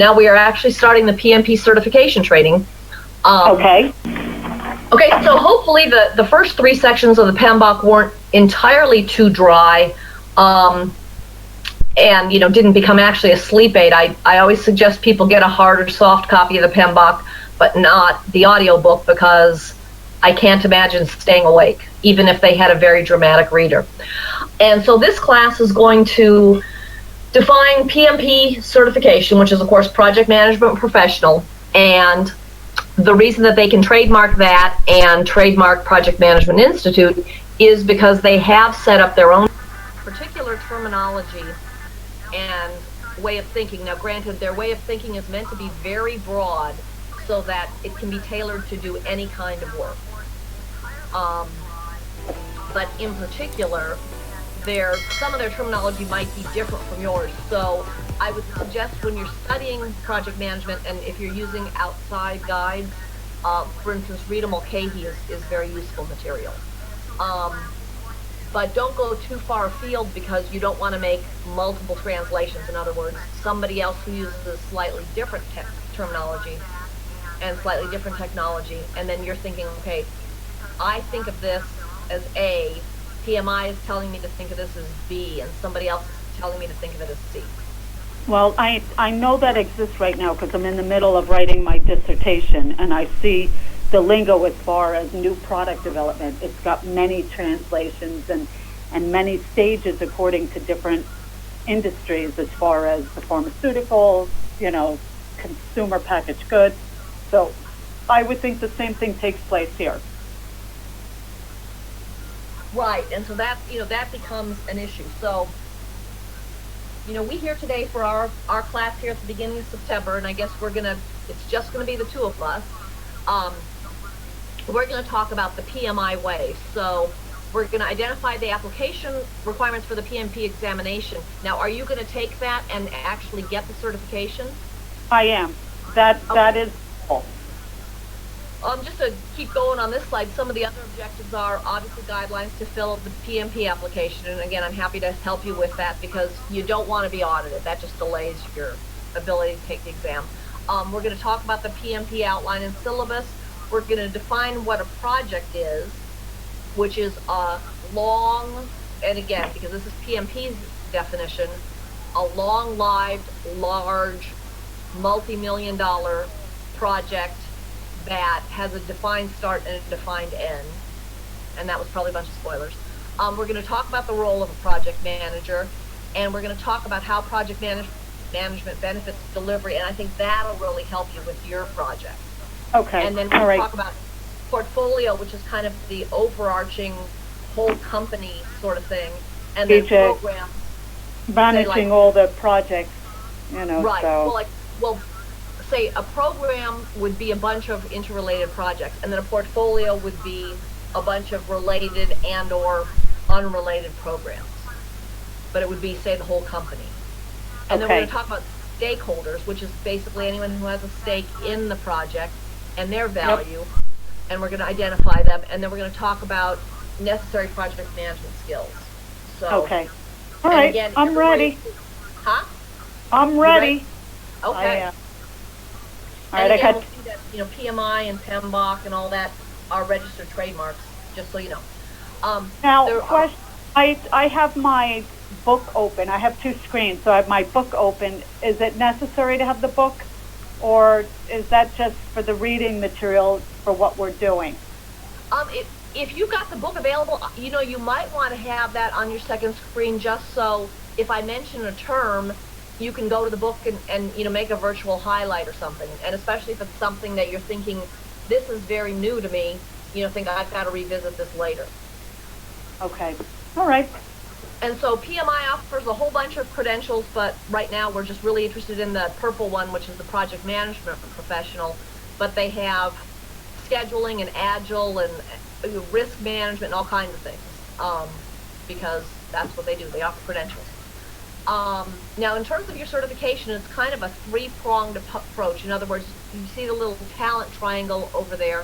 Now we are actually starting the PMP certification training. Okay. Okay, so hopefully the first 3 sections of the PMBOK weren't entirely too dry, and didn't become actually a sleep aid. I always suggest people get a hard or soft copy of the PMBOK, but not the audiobook, because I can't imagine staying awake, even if they had a very dramatic reader. And so this class is going to define PMP certification, which is, of course, Project Management Professional, and the reason that they can trademark that and trademark Project Management Institute is because they have set up their own particular terminology and way of thinking. Now, granted, their way of thinking is meant to be very broad so that it can be tailored to do any kind of work. But in particular, some of their terminology might be different from yours. So I would suggest when you're studying project management, and if you're using outside guides, for instance, Rita Mulcahy is very useful material. But don't go too far afield, because you don't want to make multiple translations. In other words, somebody else who uses slightly different terminology and slightly different technology, and then you're thinking, okay, I think of this as A, PMI is telling me to think of this as B, and somebody else is telling me to think of it as C. Well, I know that exists right now because I'm in the middle of writing my dissertation, and I see the lingo as far as new product development. It's got many translations and many stages according to different industries, as far as the pharmaceuticals, consumer packaged goods. So I would think the same thing takes place here. Right, and so that becomes an issue. So, we here today for our class here at the beginning of September, and I guess it's just gonna be the 2 of us. We're gonna talk about the PMI way. So we're gonna identify the application requirements for the PMP examination. Now, are you gonna take that and actually get the certification? I am. That is all. Just to keep going on this slide, some of the other objectives are obviously guidelines to fill the PMP application. And again, I'm happy to help you with that, because you don't want to be audited. That just delays your ability to take the exam. We're going to talk about the PMP outline and syllabus. We're going to define what a project is, which is a long, and again, because this is PMP's definition, a long-lived, large, multi-million-dollar project that has a defined start and a defined end, and that was probably a bunch of spoilers. We're going to talk about the role of a project manager, and we're going to talk about how project management benefits delivery, and I think that'll really help you with your project. Okay. And then we'll talk about portfolio, which is kind of the overarching whole company sort of thing, and then program. Managing all the projects, Right. So. Say a program would be a bunch of interrelated projects, and then a portfolio would be a bunch of related and or unrelated programs. But it would be, say, the whole company. And then we're going to talk about stakeholders, which is basically anyone who has a stake in the project and their value. Yep. And we're going to identify them, and then we're going to talk about necessary project management skills. So, okay. All right. Again, I'm ready. Huh? I'm ready. Okay. All right, again, we'll see that, PMI and PMBOK and all that are registered trademarks, just so you know. Now, question, I have my book open. I have 2 screens, so I have my book open. Is it necessary to have the book, or is that just for the reading material for what we're doing? If you've got the book available, you might want to have that on your second screen, just so if I mention a term, you can go to the book and make a virtual highlight or something. And especially if it's something that you're thinking, this is very new to me, think I've got to revisit this later. Okay. All right. And so PMI offers a whole bunch of credentials, but right now we're just really interested in the purple one, which is the project management professional. But they have scheduling and agile and risk management and all kinds of things, because that's what they do. They offer credentials. Now, in terms of your certification, it's kind of a 3-pronged approach. In other words, you see the little talent triangle over there.